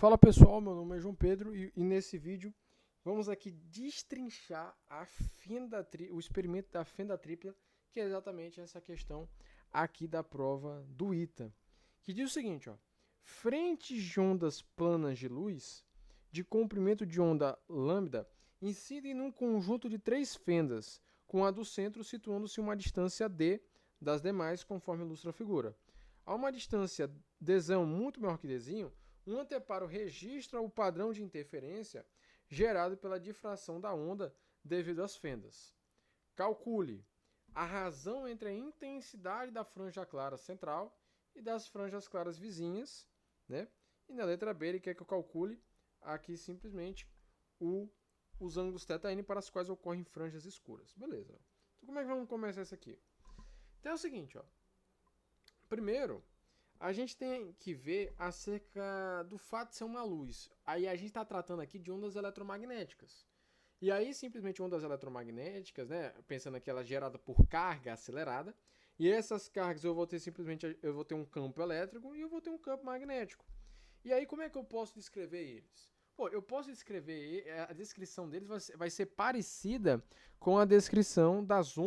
Fala pessoal, meu nome é João Pedro e nesse vídeo vamos aqui destrinchar o experimento da fenda tripla, que é exatamente essa questão aqui da prova do ITA, que diz o seguinte, ó: frentes de ondas planas de luz de comprimento de onda lambda incidem num conjunto de três fendas, com a do centro situando-se uma distância d das demais, conforme ilustra a figura. A uma distância dzão muito maior que dzinho, um anteparo registra o padrão de interferência gerado pela difração da onda devido às fendas. Calcule a razão entre a intensidade da franja clara central e das franjas claras vizinhas, né? E na letra B ele quer que eu calcule aqui simplesmente os ângulos θn para os quais ocorrem franjas escuras. Beleza. Então como é que vamos começar isso aqui? Então é o seguinte, ó. Primeiro, a gente tem que ver acerca do fato de ser uma luz. Aí a gente está tratando aqui de ondas eletromagnéticas. E aí, simplesmente ondas eletromagnéticas, né? Pensando que ela é gerada por carga acelerada. E essas cargas eu vou ter um campo elétrico e eu vou ter um campo magnético. E aí, como é que eu posso descrever eles? Pô, eu posso descrever, a descrição deles vai ser parecida com a descrição das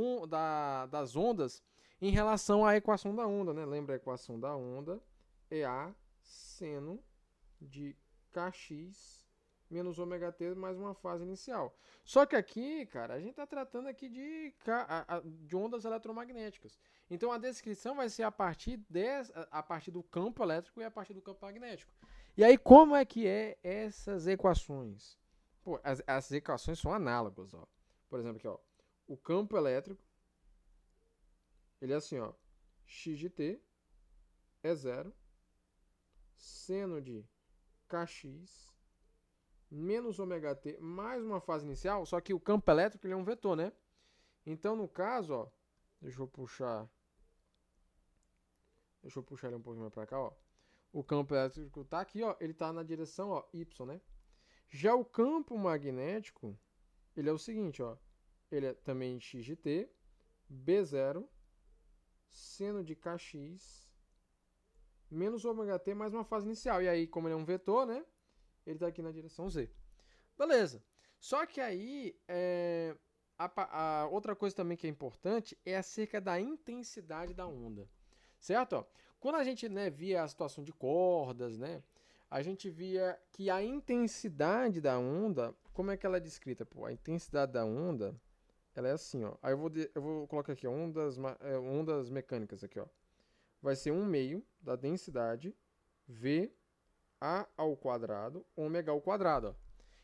ondas em relação à equação da onda, né? Lembra a equação da onda? É A seno de kx menos ômega t mais uma fase inicial. Só que aqui, cara, a gente está tratando aqui de ondas eletromagnéticas. Então a descrição vai ser a partir do campo elétrico e a partir do campo magnético. E aí, como é que é essas equações? Pô, as equações são análogas, ó. Por exemplo, aqui, ó, o campo elétrico, ele é assim, ó, x de t é zero, seno de kx menos ômega t mais uma fase inicial, só que o campo elétrico ele é um vetor, né? Então, no caso, ó, deixa eu puxar ele um pouquinho mais para cá, ó. O campo elétrico tá aqui, ó, ele tá na direção, ó, y, né? Já o campo magnético, ele é o seguinte, ó, ele é também x de t, b0, seno de kx menos ômega t mais uma fase inicial. E aí, como ele é um vetor, né? Ele está aqui na direção z. Beleza. Só que aí, a outra coisa também que é importante é acerca da intensidade da onda. Certo? Ó, quando a gente, né, via a situação de cordas, né? A gente via que a intensidade da onda, como é que ela é descrita? Pô, a intensidade da onda, ela é assim, ó. Aí eu vou colocar aqui, ó, ondas mecânicas aqui, ó. Vai ser 1/2 da densidade V A ao quadrado, ômega ao quadrado. Ó.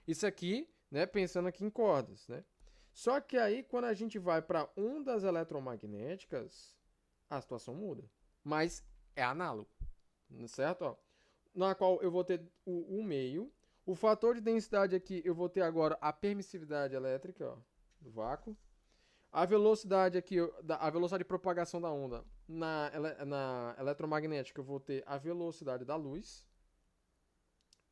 Isso aqui, né, pensando aqui em cordas, né? Só que aí, quando a gente vai para ondas eletromagnéticas, a situação muda. Mas é análogo, certo? Ó, na qual eu vou ter o 1/2. O fator de densidade aqui, eu vou ter agora a permissividade elétrica, ó, do vácuo. A velocidade aqui, a velocidade de propagação da onda na eletromagnética, eu vou ter a velocidade da luz.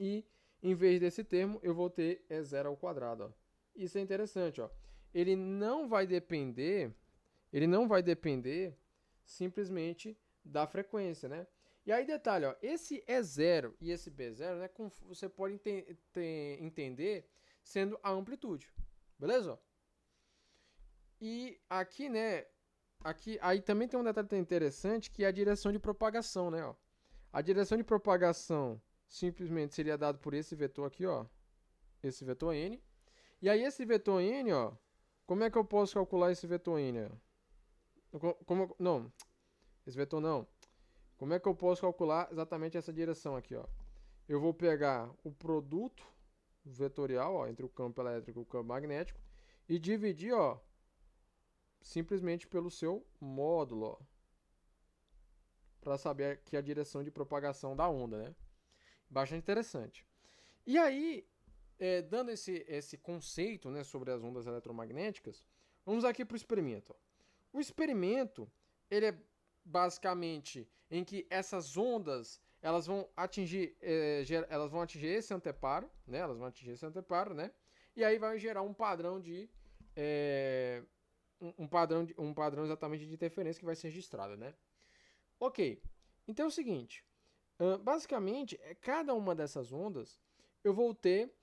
E em vez desse termo, eu vou ter zero ao quadrado. Ó. Isso é interessante. Ó. Ele não vai depender simplesmente da frequência, né? E aí, detalhe, ó, esse E0 e esse B0, né, você pode entender sendo a amplitude. Beleza? E aqui, né, aí também tem um detalhe interessante que é a direção de propagação, né? Ó. A direção de propagação simplesmente seria dado por esse vetor aqui, ó. Esse vetor n. E aí esse vetor n, ó, como é que eu posso calcular esse vetor n? Não, esse vetor não. Como é que eu posso calcular exatamente essa direção aqui, ó? Eu vou pegar o produto vetorial, ó, entre o campo elétrico e o campo magnético e dividir, ó, simplesmente pelo seu módulo, ó, para saber que é a direção de propagação da onda, né? Bastante interessante. E aí, dando esse conceito, né, sobre as ondas eletromagnéticas, vamos aqui para o experimento. O experimento, ele é basicamente em que essas ondas elas vão atingir esse anteparo, né? Elas vão atingir esse anteparo, né? E aí vai gerar um padrão de um padrão exatamente de interferência que vai ser registrado, né? Ok. Então é o seguinte. Basicamente, cada uma dessas ondas, eu vou ter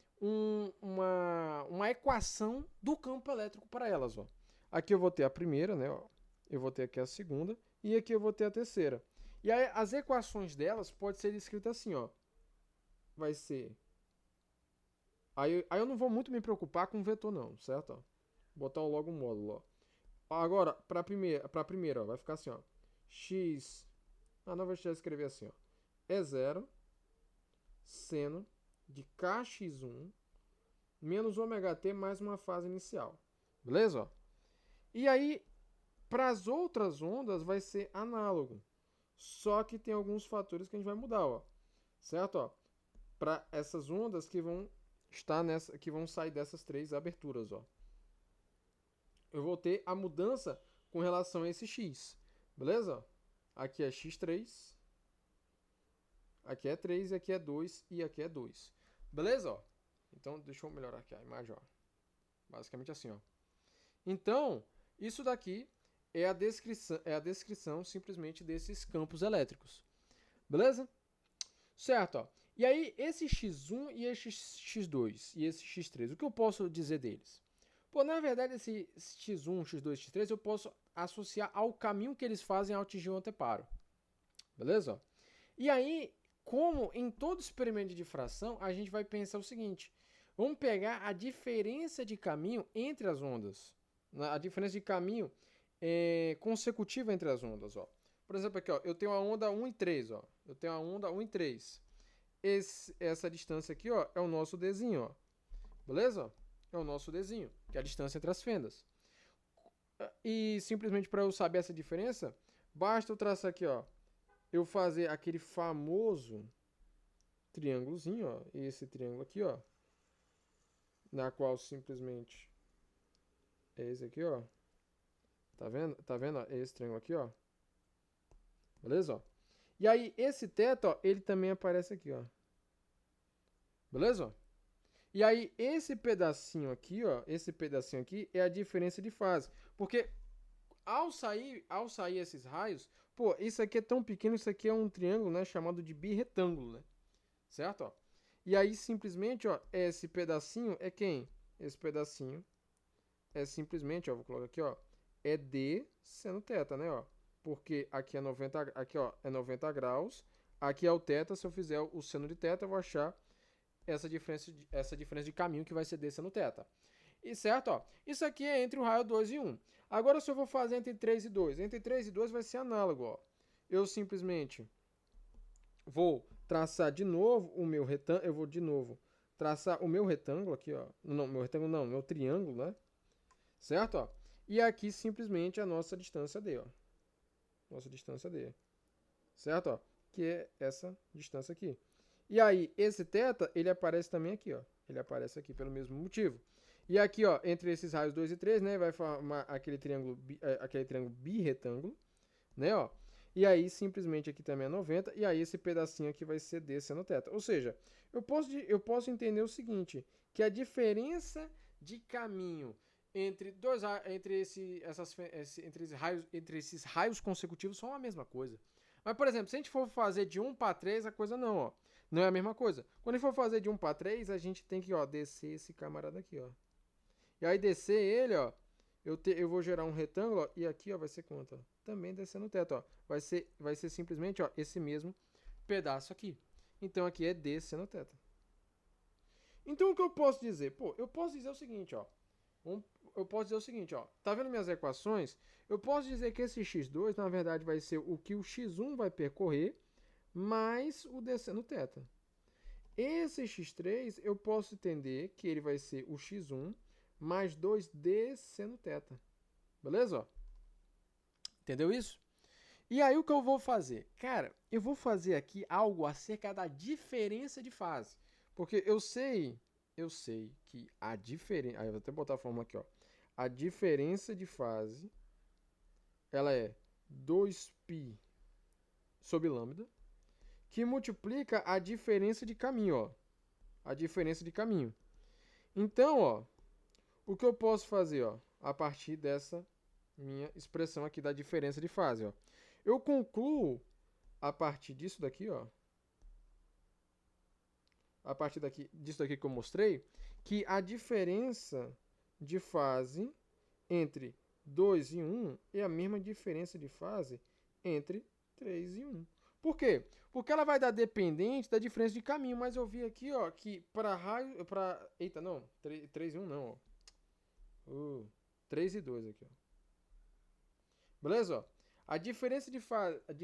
uma equação do campo elétrico para elas. Ó. Aqui eu vou ter a primeira, né? Ó. Eu vou ter aqui a segunda, e aqui eu vou ter a terceira. E aí, as equações delas podem ser escritas assim, ó. Vai ser... Aí eu não vou muito me preocupar com o vetor, não, certo? Ó. Botar logo um módulo, ó. Agora, para a primeira, ó, vai ficar assim, ó. X... Ah, não, vou escrever assim, ó. É zero seno de kx1 menos ômega t mais uma fase inicial. Beleza? Ó? E aí, para as outras ondas, vai ser análogo. Só que tem alguns fatores que a gente vai mudar, ó. Certo? Ó? Para essas ondas que vão estar nessa, que vão sair dessas três aberturas, ó. Eu vou ter a mudança com relação a esse x. Beleza? Aqui é x3. Aqui é 3, aqui é 2 e aqui é 2. Beleza? Ó? Então, deixa eu melhorar aqui a imagem. Ó. Basicamente assim. Ó. Então, isso daqui é a descrição simplesmente desses campos elétricos. Beleza? Certo. Ó. E aí, esse x1 e esse x2 e esse x3, o que eu posso dizer deles? Pô, na verdade, esse x1, x2, x3, eu posso associar ao caminho que eles fazem ao atingir o anteparo. Beleza? Ó. E aí, como em todo experimento de difração, a gente vai pensar o seguinte. Vamos pegar a diferença de caminho entre as ondas. A diferença de caminho consecutiva entre as ondas. Ó. Por exemplo, aqui, ó, eu tenho a onda 1 e 3. Ó. Eu tenho a onda 1 e 3. Essa distância aqui, ó, é o nosso Dzinho. Ó. Beleza? É o nosso Dzinho, que é a distância entre as fendas. E simplesmente para eu saber essa diferença, basta eu traçar aqui, ó, eu fazer aquele famoso triângulozinho, ó, esse triângulo aqui, ó, na qual simplesmente é esse aqui, ó. Tá vendo? Tá vendo? Ó, esse triângulo aqui, ó. Beleza? Ó. E aí esse teto, ó, ele também aparece aqui, ó. Beleza? Ó. E aí esse pedacinho aqui, ó, esse pedacinho aqui é a diferença de fase, porque ao sair esses raios, pô, isso aqui é tão pequeno, isso aqui é um triângulo, né, chamado de birretângulo, né? Certo? Ó. E aí simplesmente, ó, esse pedacinho é quem? Esse pedacinho é simplesmente, ó, vou colocar aqui, ó, é D seno θ, né, ó? Porque aqui é 90, aqui, ó, é 90 graus, aqui é o θ, se eu fizer o seno de θ, eu vou achar essa diferença de caminho que vai ser D seno θ. E certo, ó, isso aqui é entre o raio 2 e 1. Agora, se eu vou fazer entre 3 e 2, entre 3 e 2 vai ser análogo, ó. Eu simplesmente vou traçar de novo o meu retângulo, eu vou de novo traçar o meu retângulo aqui, ó. Não, meu retângulo não, meu triângulo, né? Certo, ó? E aqui simplesmente a nossa distância D, ó. Nossa distância D. Certo, ó? Que é essa distância aqui. E aí, esse θ, ele aparece também aqui, ó. Ele aparece aqui pelo mesmo motivo. E aqui, ó, entre esses raios 2 e 3, né, vai formar aquele triângulo birretângulo, né, ó. E aí, simplesmente aqui também é 90, e aí esse pedacinho aqui vai ser D seno θ. Ou seja, eu posso entender o seguinte, que a diferença de caminho entre esses raios consecutivos são a mesma coisa. Mas, por exemplo, se a gente for fazer de 1 para 3, a coisa não, ó. Não é a mesma coisa. Quando a gente for fazer de 1 para 3, a gente tem que, ó, descer esse camarada aqui, ó. E aí descer ele, ó, eu vou gerar um retângulo, ó, e aqui, ó, vai ser quanto? Ó? Também descendo o teto, ó. Vai ser simplesmente, ó, esse mesmo pedaço aqui. Então aqui é D seno θ. Então o que eu posso dizer? Pô, eu posso dizer o seguinte, ó. Eu posso dizer o seguinte, ó. Tá vendo minhas equações? Eu posso dizer que esse x2, na verdade, vai ser o que o x1 vai percorrer, mais o D seno θ. Esse x3, eu posso entender que ele vai ser o x1 mais 2D seno θ. Beleza? Ó? Entendeu isso? E aí o que eu vou fazer? Cara, eu vou fazer aqui algo acerca da diferença de fase. Porque eu sei que a diferença... Aí eu vou até botar a fórmula aqui, ó. A diferença de fase, ela é 2π sobre lambda, que multiplica a diferença de caminho, ó. A diferença de caminho. Então, ó, o que eu posso fazer, ó, a partir dessa minha expressão aqui da diferença de fase, ó. Eu concluo a partir disso daqui, ó. a partir disso daqui que eu mostrei, que a diferença de fase entre 2 e 1 é a mesma diferença de fase entre 3 e 1. Por quê? Porque ela vai dar dependente da diferença de caminho, mas eu vi aqui, ó, que para raio, eita, não, 3 e 1 não, ó. 3 e 2 aqui, ó. Beleza, ó? A diferença de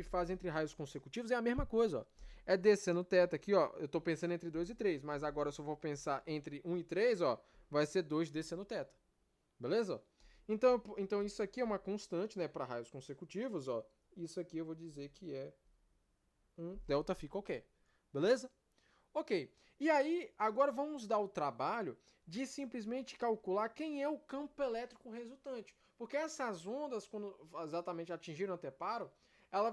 fase entre raios consecutivos é a mesma coisa, ó. É descendo o teto aqui, ó. Eu tô pensando entre 2 e 3, mas agora se eu vou pensar entre 1 e 3, ó, vai ser 2 descendo o teto. Beleza? Então isso aqui é uma constante, né, para raios consecutivos, ó. Isso aqui eu vou dizer que é um ΔΦ qualquer. Beleza? Ok. E aí, agora vamos dar o trabalho de simplesmente calcular quem é o campo elétrico resultante. Porque essas ondas, quando exatamente atingiram o anteparo, ela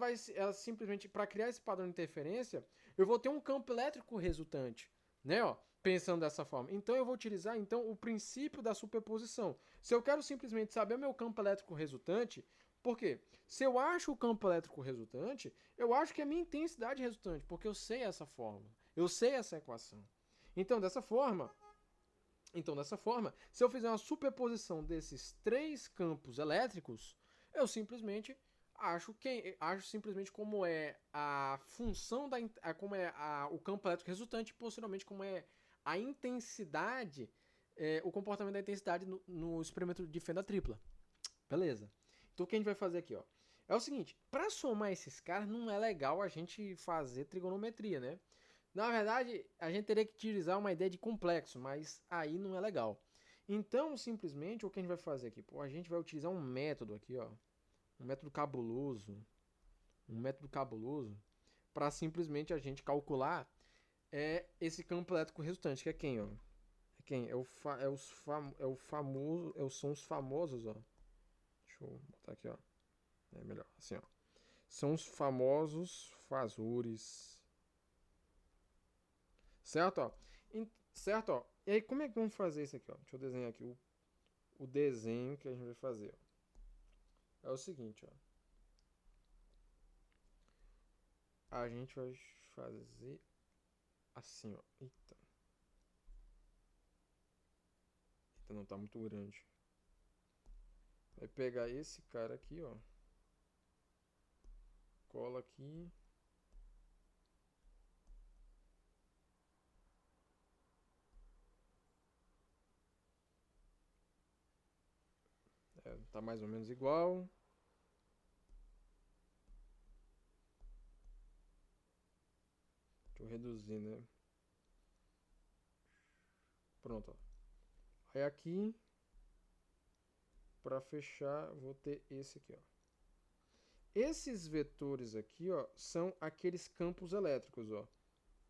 simplesmente, para criar esse padrão de interferência, eu vou ter um campo elétrico resultante, né? Ó, pensando dessa forma. Então eu vou utilizar então o princípio da superposição. Se eu quero simplesmente saber o meu campo elétrico resultante, por quê? Se eu acho o campo elétrico resultante, eu acho que é a minha intensidade resultante, porque eu sei essa fórmula, eu sei essa equação. Então, dessa forma, se eu fizer uma superposição desses três campos elétricos, eu simplesmente acho simplesmente como é a função como é o campo elétrico resultante, e posteriormente como é a intensidade, o comportamento da intensidade no experimento de fenda tripla. Beleza? Então o que a gente vai fazer aqui, ó? É o seguinte, para somar esses caras não é legal a gente fazer trigonometria, né? Na verdade, a gente teria que utilizar uma ideia de complexo, mas aí não é legal. Então, simplesmente, o que a gente vai fazer aqui? Pô, a gente vai utilizar um método aqui, ó. Um método cabuloso. Para simplesmente a gente calcular esse campo elétrico resultante, que é quem, ó? É quem? São os famosos, ó. Deixa eu botar aqui, ó. É melhor, assim, ó. São os famosos fasores. Certo, ó? Certo, ó? E aí, como é que vamos fazer isso aqui, ó? Deixa eu desenhar aqui o desenho que a gente vai fazer, ó. É o seguinte, ó. A gente vai fazer assim, ó. Eita. Eita, não tá muito grande. Vai pegar esse cara aqui, ó. Cola aqui. Tá mais ou menos igual. Deixa eu reduzir, né? Pronto, ó. Aí aqui, para fechar, vou ter esse aqui, ó. Esses vetores aqui, ó, são aqueles campos elétricos, ó.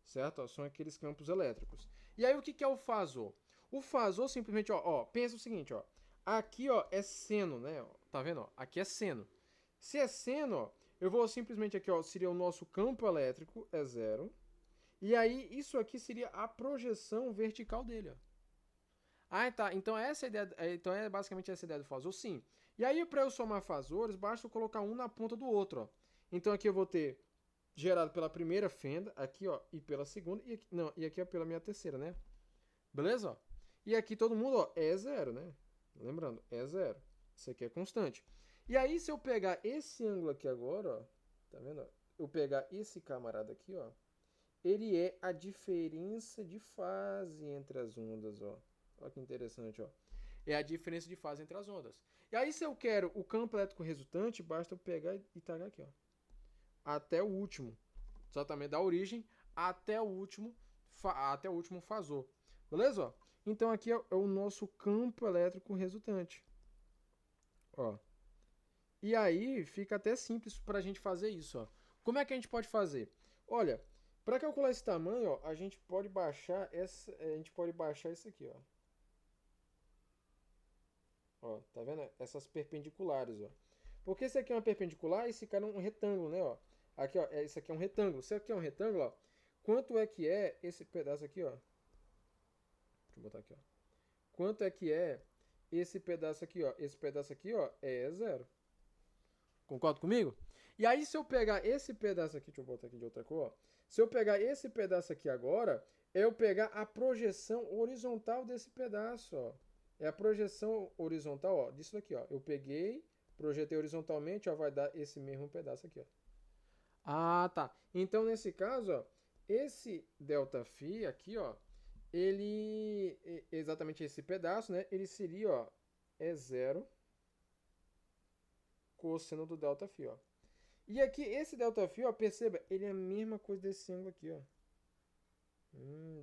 Certo? Ó, são aqueles campos elétricos. E aí o que é o fasor? O fasor simplesmente, ó, pensa o seguinte, ó. Aqui, ó, é seno, né? Tá vendo? Ó? Aqui é seno. Se é seno, ó, eu vou simplesmente aqui, ó, seria o nosso campo elétrico, é zero. E aí, isso aqui seria a projeção vertical dele, ó. Ah, tá. Então essa ideia, então é basicamente essa ideia do fasor, sim. E aí, para eu somar fasores, basta eu colocar um na ponta do outro, ó. Então aqui eu vou ter gerado pela primeira fenda, aqui, ó, e pela segunda, e aqui, não, e aqui é pela minha terceira, né? Beleza? Ó? E aqui todo mundo, ó, é zero, né? Lembrando, é zero. Isso aqui é constante. E aí, se eu pegar esse ângulo aqui agora, ó, tá vendo? Eu pegar esse camarada aqui, ó, ele é a diferença de fase entre as ondas, ó. Olha que interessante, ó. É a diferença de fase entre as ondas. E aí, se eu quero o campo elétrico resultante, basta eu pegar e tagar aqui, ó. Até o último. Exatamente da origem até o último fasor. Beleza? Ó? Então aqui é o nosso campo elétrico resultante. Ó. E aí fica até simples para a gente fazer isso. Ó. Como é que a gente pode fazer? Olha, para calcular esse tamanho, ó, a gente pode baixar isso aqui, ó. Ó, tá vendo? Essas perpendiculares, ó. Porque esse aqui é uma perpendicular e esse cara é um retângulo, né, ó? Aqui, ó, esse aqui é um retângulo. Se aqui é um retângulo, ó, quanto é que é esse pedaço aqui, ó? Deixa eu botar aqui, ó. Quanto é que é esse pedaço aqui, ó? Esse pedaço aqui, ó, é zero. Concorda comigo? E aí, se eu pegar esse pedaço aqui, deixa eu botar aqui de outra cor, ó. Se eu pegar esse pedaço aqui agora, é eu pegar a projeção horizontal desse pedaço, ó. É a projeção horizontal, ó, disso daqui, ó. Eu peguei, projetei horizontalmente, ó, vai dar esse mesmo pedaço aqui, ó. Ah, tá. Então, nesse caso, ó, esse ΔΦ aqui, ó, exatamente esse pedaço, né, ele seria, ó, é zero cosseno do ΔΦ, ó. E aqui, esse ΔΦ, ó, perceba, ele é a mesma coisa desse ângulo aqui, ó.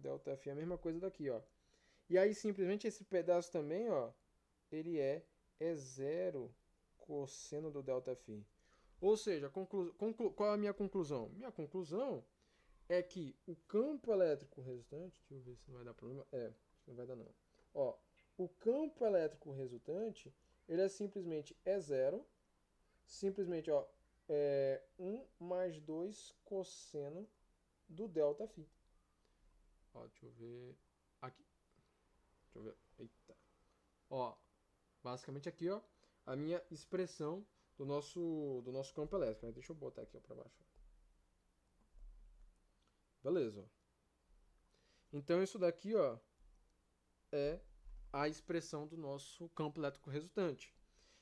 ΔΦ é a mesma coisa daqui, ó. E aí, simplesmente, esse pedaço também, ó, ele é zero cosseno do ΔΦ. Ou seja, qual é a minha conclusão? Minha conclusão é que o campo elétrico resultante, deixa eu ver se não vai dar problema, não vai dar não. Ó, o campo elétrico resultante, ele é simplesmente zero, simplesmente, ó, 1 mais 2 cosseno do ΔΦ. Ó, deixa eu ver aqui. Deixa eu ver. Eita. Ó, basicamente aqui, ó, a minha expressão do nosso campo elétrico. Deixa eu botar aqui, ó, para baixo. Beleza, ó. Então isso daqui, ó, é a expressão do nosso campo elétrico resultante.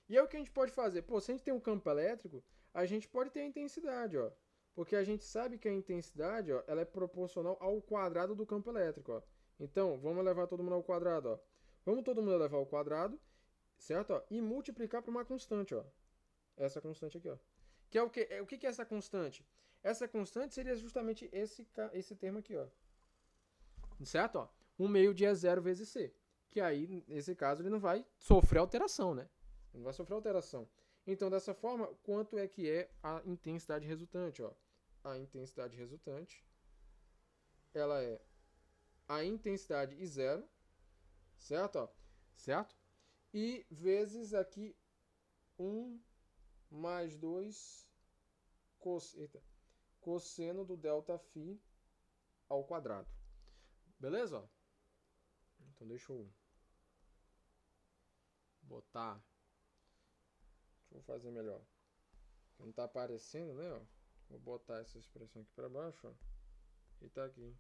E é o que a gente pode fazer. Pô, se a gente tem um campo elétrico, a gente pode ter a intensidade, ó. Porque a gente sabe que a intensidade, ó, ela é proporcional ao quadrado do campo elétrico, ó. Então, vamos levar todo mundo ao quadrado, ó. Vamos todo mundo levar ao quadrado, certo? Ó, e multiplicar por uma constante, ó. Essa constante aqui, ó. Que é o quê? O que é essa constante? Essa constante seria justamente esse termo aqui, ó. Certo? Ó, 1 meio de E0 vezes C. Que aí, nesse caso, ele não vai sofrer alteração, né? Ele não vai sofrer alteração. Então, dessa forma, quanto é que é a intensidade resultante? Ó? A intensidade resultante, ela é a intensidade I0, certo? Ó? Certo? E vezes aqui 1 mais 2 cosseno do ΔΦ ao quadrado. Beleza? Ó? Então, deixa eu botar. Deixa eu fazer melhor. Não tá aparecendo, né? Ó. Vou botar essa expressão aqui para baixo, ó. E tá aqui.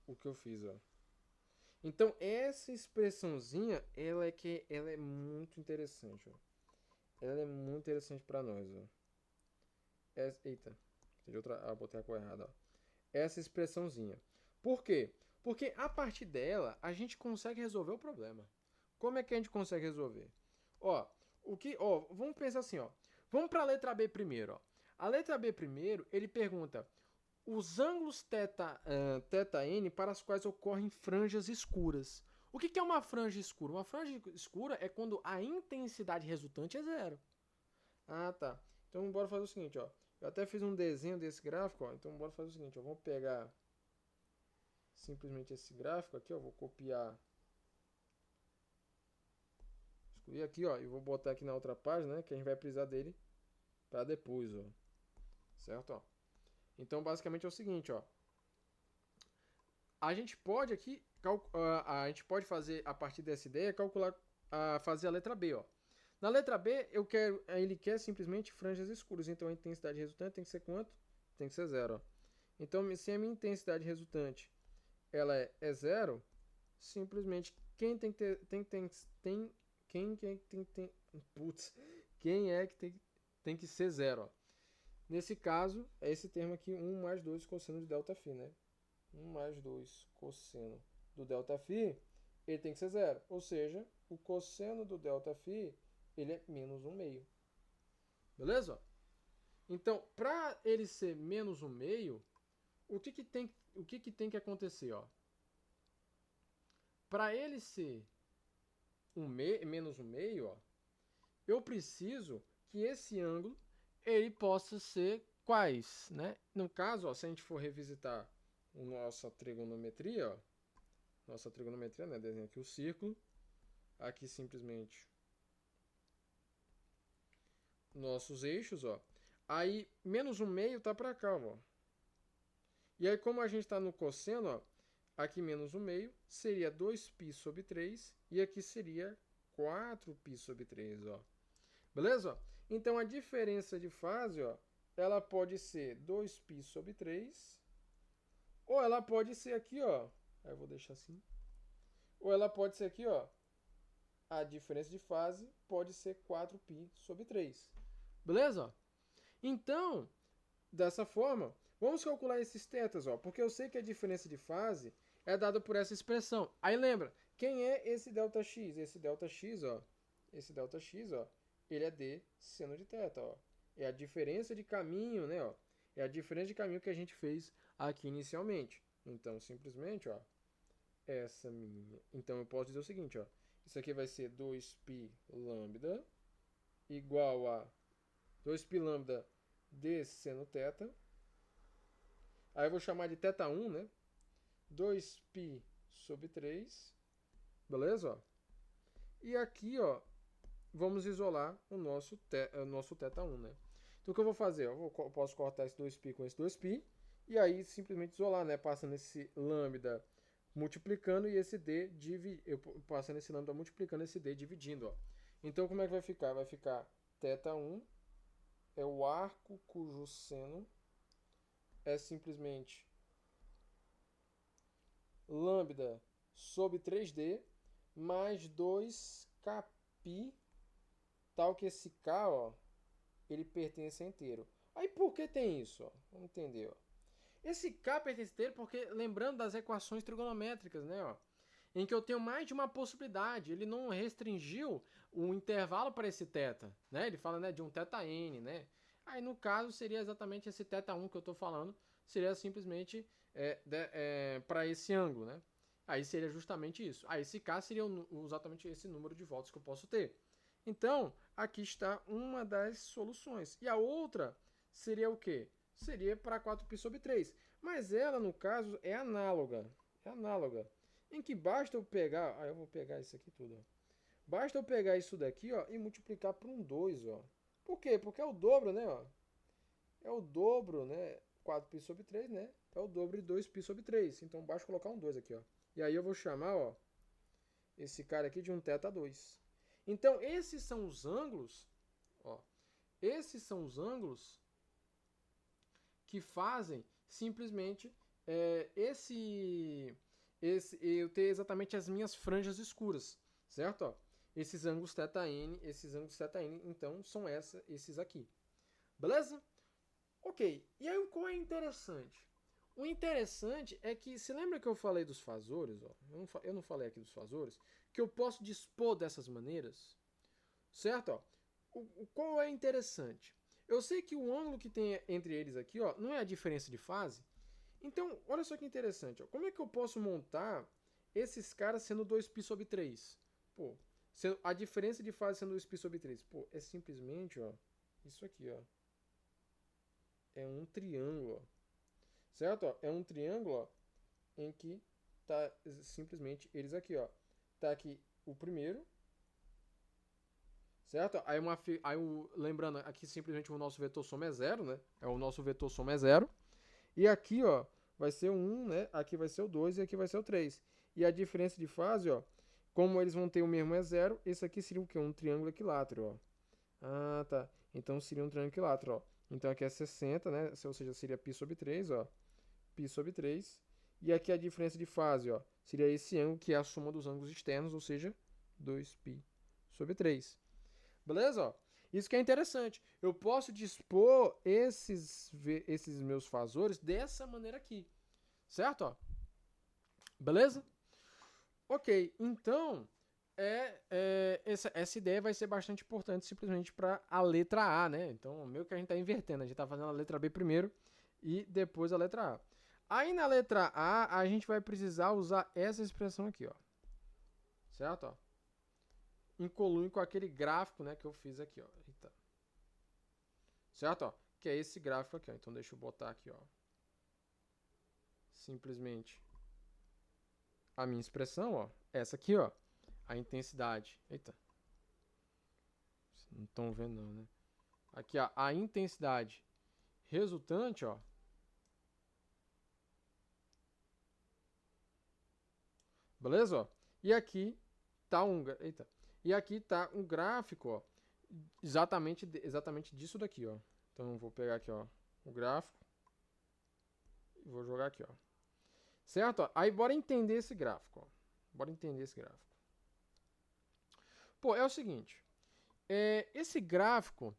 O que eu fiz, ó. Então, essa expressãozinha, ela é muito interessante, ó. Ela é muito interessante para nós, ó. Eita. Botei a cor errada, ó. Essa expressãozinha. Por quê? Porque a partir dela, a gente consegue resolver o problema. Como é que a gente consegue resolver? Ó, vamos pensar assim, ó. Vamos para a letra B primeiro, ó. A letra B primeiro, ele pergunta os ângulos θ n para as quais ocorrem franjas escuras. O que é uma franja escura? Uma franja escura é quando a intensidade resultante é zero. Ah, tá. Então, bora fazer o seguinte, ó. Eu até fiz um desenho desse gráfico, ó. Então, bora fazer o seguinte, ó. Vamos pegar simplesmente esse gráfico aqui, ó. Vou copiar. Excluir aqui, ó. E vou botar aqui na outra página, né? Que a gente vai precisar dele para depois, ó. Certo, ó. Então, basicamente é o seguinte, ó. A gente pode aqui, a gente pode fazer, a partir dessa ideia, calcular, fazer a letra B, ó. Na letra B, ele quer simplesmente franjas escuras, então a intensidade resultante tem que ser quanto? Tem que ser zero, ó. Então, se a minha intensidade resultante ela é zero, simplesmente quem tem que ter, quem é que tem que ser zero, ó. Nesse caso, é esse termo aqui, 1 mais 2 cosseno de ΔΦ, né? 1 mais 2 cosseno do ΔΦ, ele tem que ser zero. Ou seja, o cosseno do ΔΦ, ele é menos 1 meio. Beleza? Então, para ele ser menos 1 meio, o que tem que acontecer? Para ele ser menos 1 meio, ó, eu preciso que esse ângulo ele possa ser quais, né? No caso, ó, se a gente for revisitar a nossa trigonometria, ó, né? Desenha aqui o círculo, aqui simplesmente nossos eixos, ó. Aí menos 1 meio tá para cá, ó. E aí como a gente está no cosseno, ó, aqui menos 1 meio seria 2π sobre 3 e aqui seria 4π sobre 3, ó. Beleza? Então a diferença de fase, ó, ela pode ser 2π sobre 3 Ou ela pode ser aqui, ó. Aí eu vou deixar assim. Ou ela pode ser aqui, ó. A diferença de fase pode ser 4π sobre 3. Beleza? Então, dessa forma, vamos calcular esses tetas, ó. Porque eu sei que a diferença de fase é dada por essa expressão. Aí lembra, quem é esse ΔX? Esse ΔX, ó. Esse ΔX, ó. Ele é d seno de θ, ó. É a diferença de caminho, né, ó. É a diferença de caminho que a gente fez aqui inicialmente. Então, simplesmente, ó, essa minha... Então, eu posso dizer o seguinte, ó. Isso aqui vai ser 2π lambda igual a 2π lambda d seno θ. Aí eu vou chamar de θ1, né? 2π sobre 3. Beleza? Ó? E aqui, ó, vamos isolar o nosso θ1, né? Então, o que eu vou fazer? Eu posso cortar esse 2π com esse 2π. E aí, simplesmente isolar, né? Passando esse lambda multiplicando e esse d eu passando esse lambda multiplicando esse d dividindo, ó. Então, como é que vai ficar? Vai ficar θ1 é o arco cujo seno é simplesmente lambda sobre 3d mais 2kπ, tal que esse k, ó, ele pertence a inteiro. Aí por que tem isso? Ó? Vamos entender. Ó. Esse k pertence a inteiro porque, lembrando das equações trigonométricas, né, ó, em que eu tenho mais de uma possibilidade. Ele não restringiu o intervalo para esse θ. Né? Ele fala, né, de um θn. Né? Aí, no caso, seria exatamente esse θ1 que eu estou falando. Seria simplesmente para esse ângulo. Né? Aí seria justamente isso. Aí esse k seria exatamente esse número de voltas que eu posso ter. Então, aqui está uma das soluções. E a outra seria o quê? Seria para 4π sobre 3. Mas ela, no caso, é análoga. É análoga. Em que basta eu pegar... eu vou pegar isso aqui tudo. Ó. Basta eu pegar isso daqui, ó, e multiplicar por um 2, ó. Por quê? Porque é o dobro, né, ó. É o dobro, né? 4π sobre 3, né? É o dobro de 2π sobre 3. Então, basta colocar um 2 aqui, ó. E aí eu vou chamar, ó, esse cara aqui de um θ2. Então, esses são os ângulos, ó. Esses são os ângulos que fazem simplesmente eu ter exatamente as minhas franjas escuras, certo? Ó, esses ângulos θn, então, são esses aqui. Beleza? Ok. E aí, qual é interessante? O interessante é que, se lembra que eu falei dos fasores? Ó, eu não falei aqui dos fasores, que eu posso dispor dessas maneiras, certo? Ó, qual é interessante? Eu sei que o ângulo que tem entre eles aqui, ó, não é a diferença de fase. Então, olha só que interessante. Ó. Como é que eu posso montar esses caras sendo 2π sobre 3? Pô, a diferença de fase sendo 2π sobre 3. Pô, é simplesmente, ó, isso aqui, ó. É um triângulo, ó. Certo? Ó? É um triângulo, ó, em que tá simplesmente eles aqui, ó. Tá aqui o primeiro, certo? Lembrando, aqui simplesmente o nosso vetor soma é 0, né? O nosso vetor soma é 0. E aqui, ó, vai ser o 1, né? Aqui vai ser o 2 e aqui vai ser o 3. E a diferença de fase, ó, como eles vão ter o mesmo é 0, esse aqui seria o quê? Um triângulo equilátero, ó. Ah, tá. Então seria um triângulo equilátero, ó. Então aqui é 60, né? Ou seja, seria π sobre 3, ó. Π sobre 3. E aqui a diferença de fase, ó, seria esse ângulo que é a soma dos ângulos externos, ou seja, 2π sobre 3. Beleza? Ó? Isso que é interessante. Eu posso dispor esses meus fasores dessa maneira aqui. Certo? Ó? Beleza? Ok, então essa ideia vai ser bastante importante simplesmente para a letra A, né? Então, meio que a gente está invertendo. A gente está fazendo a letra B primeiro e depois a letra A. Aí na letra A, a gente vai precisar usar essa expressão aqui, ó. Certo? Ó? Em coluna com aquele gráfico, né, que eu fiz aqui, ó. Eita. Certo? Ó? Que é esse gráfico aqui, ó. Então deixa eu botar aqui, ó. Simplesmente a minha expressão, ó. Essa aqui, ó. A intensidade. Eita. Vocês não estão vendo não, né? Aqui, ó. A intensidade resultante, ó. Beleza? Ó? E aqui tá eita. E aqui tá um gráfico, ó. Exatamente disso daqui, ó. Então vou pegar aqui, ó, o gráfico e vou jogar aqui, ó. Certo? Ó, aí bora entender esse gráfico. Ó. Bora entender esse gráfico. Pô, é o seguinte. Esse gráfico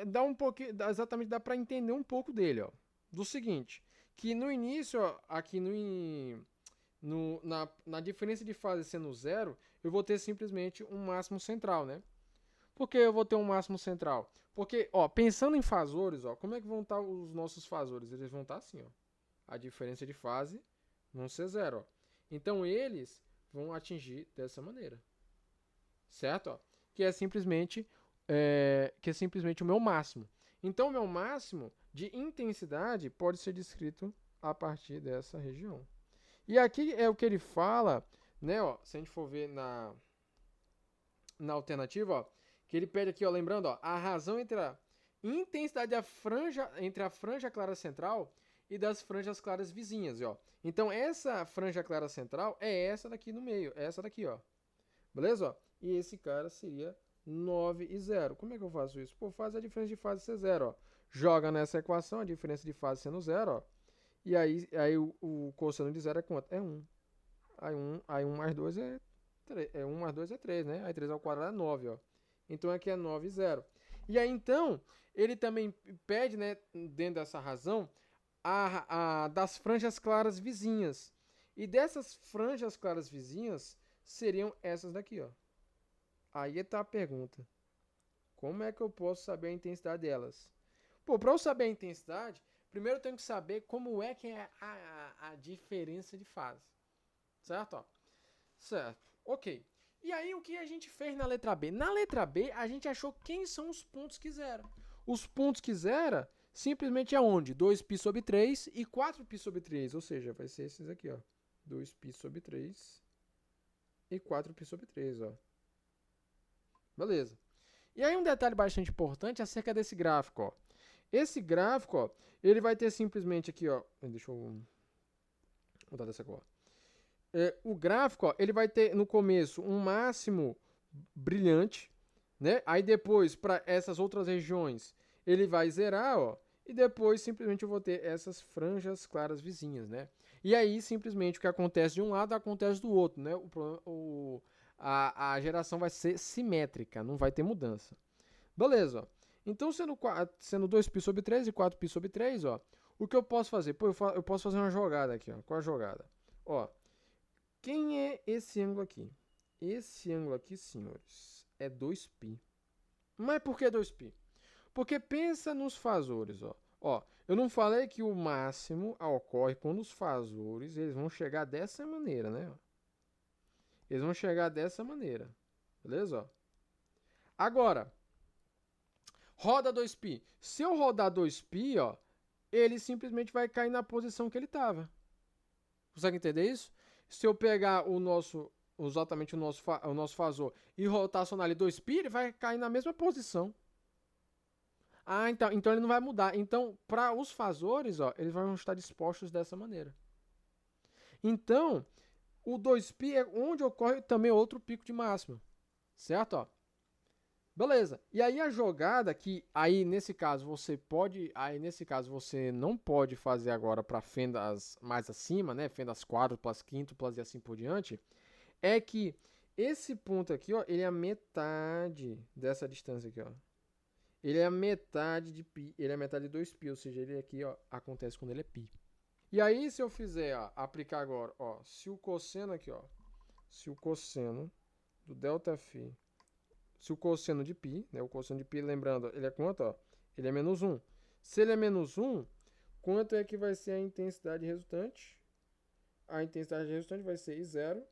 dá um pouquinho, exatamente dá para entender um pouco dele, ó. Do seguinte, que no início, ó, aqui na diferença de fase sendo zero, eu vou ter simplesmente um máximo central, né? Por que eu vou ter um máximo central? Porque, ó, pensando em fasores, ó, como é que vão estar os nossos fasores? Eles vão estar assim, ó. A diferença de fase vão ser zero, ó. Então eles vão atingir dessa maneira, certo? Ó, que é simplesmente o meu máximo. Então o meu máximo de intensidade pode ser descrito a partir dessa região. E aqui é o que ele fala, né? Ó, se a gente for ver na alternativa, ó, que ele pede aqui, ó, lembrando, ó, a razão entre a intensidade da franja entre a franja clara central e das franjas claras vizinhas, ó. Então essa franja clara central é essa daqui no meio, é essa daqui, ó. Beleza? Ó? E esse cara seria 9 e 0. Como é que eu faço isso? Pô, faz a diferença de fase ser zero, ó. Joga nessa equação a diferença de fase sendo zero, ó. E aí o cosseno de zero é quanto? É 1. Aí 1 mais 2 é 3. 1 mais 2 é 3, né? Aí 3 ao quadrado é 9, ó. Então aqui é 9 e 0. E aí então, ele também pede, né, dentro dessa razão, das franjas claras vizinhas. E dessas franjas claras vizinhas seriam essas daqui, ó. Aí está a pergunta. Como é que eu posso saber a intensidade delas? Pô, para eu saber a intensidade, primeiro eu tenho que saber como é que é a diferença de fase. Certo? Ó. Certo. Ok. E aí o que a gente fez na letra B? Na letra B, a gente achou quem são os pontos que zera. Os pontos que zera simplesmente é onde? 2π sobre 3 e 4π sobre 3. Ou seja, vai ser esses aqui, ó. 2π sobre 3 e 4π sobre 3, ó. Beleza. E aí um detalhe bastante importante acerca desse gráfico, ó. Esse gráfico, ó, ele vai ter simplesmente aqui, ó. Deixa eu botar dessa cor. O gráfico, ó, ele vai ter no começo um máximo brilhante, né? Aí depois, para essas outras regiões, ele vai zerar, ó. E depois simplesmente eu vou ter essas franjas claras vizinhas, né? E aí simplesmente o que acontece de um lado acontece do outro, né? A geração vai ser simétrica, não vai ter mudança. Beleza, ó. Então, sendo 2π sobre 3 e 4π sobre 3, ó, o que eu posso fazer? Pô, eu posso fazer uma jogada aqui, ó. Qual a jogada? Ó, quem é esse ângulo aqui? Esse ângulo aqui, senhores, é 2π. Mas por que 2π? Porque pensa nos fasores, ó. Ó, eu não falei que o máximo ocorre quando os fasores eles vão chegar dessa maneira, né? Eles vão chegar dessa maneira. Beleza? Ó. Agora, roda 2π. Se eu rodar 2π, ó, ele simplesmente vai cair na posição que ele estava. Consegue entender isso? Se eu pegar exatamente o nosso fasor e rotacionar ele 2π, ele vai cair na mesma posição. Ah, então ele não vai mudar. Então, para os fasores, ó, eles vão estar dispostos dessa maneira. Então, o 2π é onde ocorre também outro pico de máxima. Certo? Ó. Beleza. E aí a jogada que aí nesse caso você não pode fazer agora para fendas mais acima, né? Fendas quádruplas, quíntuplas e assim por diante, é que esse ponto aqui, ó, ele é a metade dessa distância aqui, ó. Ele é a metade de π, ele é a metade de 2π, ou seja, ele aqui, ó, acontece quando ele é π. E aí se eu fizer, ó, aplicar agora, ó, se o cosseno aqui, ó, se o cosseno do ΔΦ, se o cosseno de π, né, o cosseno de π, lembrando, ele é quanto, ó? Ele é menos 1. Se ele é menos 1, quanto é que vai ser a intensidade resultante? A intensidade resultante vai ser I0,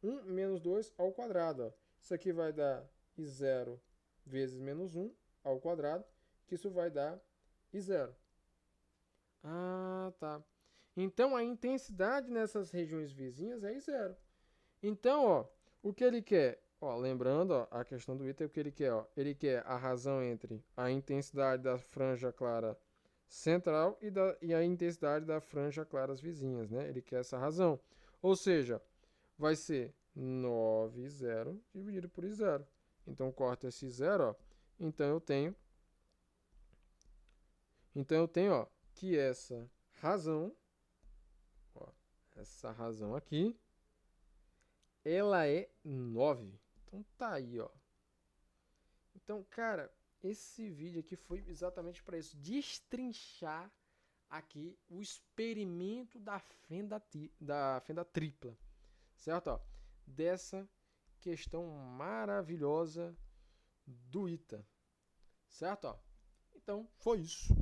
1 menos 2 ao quadrado, ó. Isso aqui vai dar I0 vezes menos 1 ao quadrado, que isso vai dar I0. Ah, tá. Então, a intensidade nessas regiões vizinhas é I0. Então, ó, o que ele quer? Ó, lembrando, ó, a questão do item, o que ele quer? Ó, ele quer a razão entre a intensidade da franja clara central e a intensidade da franja claras vizinhas, né? Ele quer essa razão. Ou seja, vai ser 9 0 dividido por I0. Então, corta esse 0, ó. Então, eu tenho, ó, que essa razão, ó, essa razão aqui, ela é 9. Então tá aí, ó. Então, cara, esse vídeo aqui foi exatamente para isso, destrinchar aqui o experimento da fenda tripla, certo? Ó, dessa questão maravilhosa do ITA, certo? Ó, então, foi isso.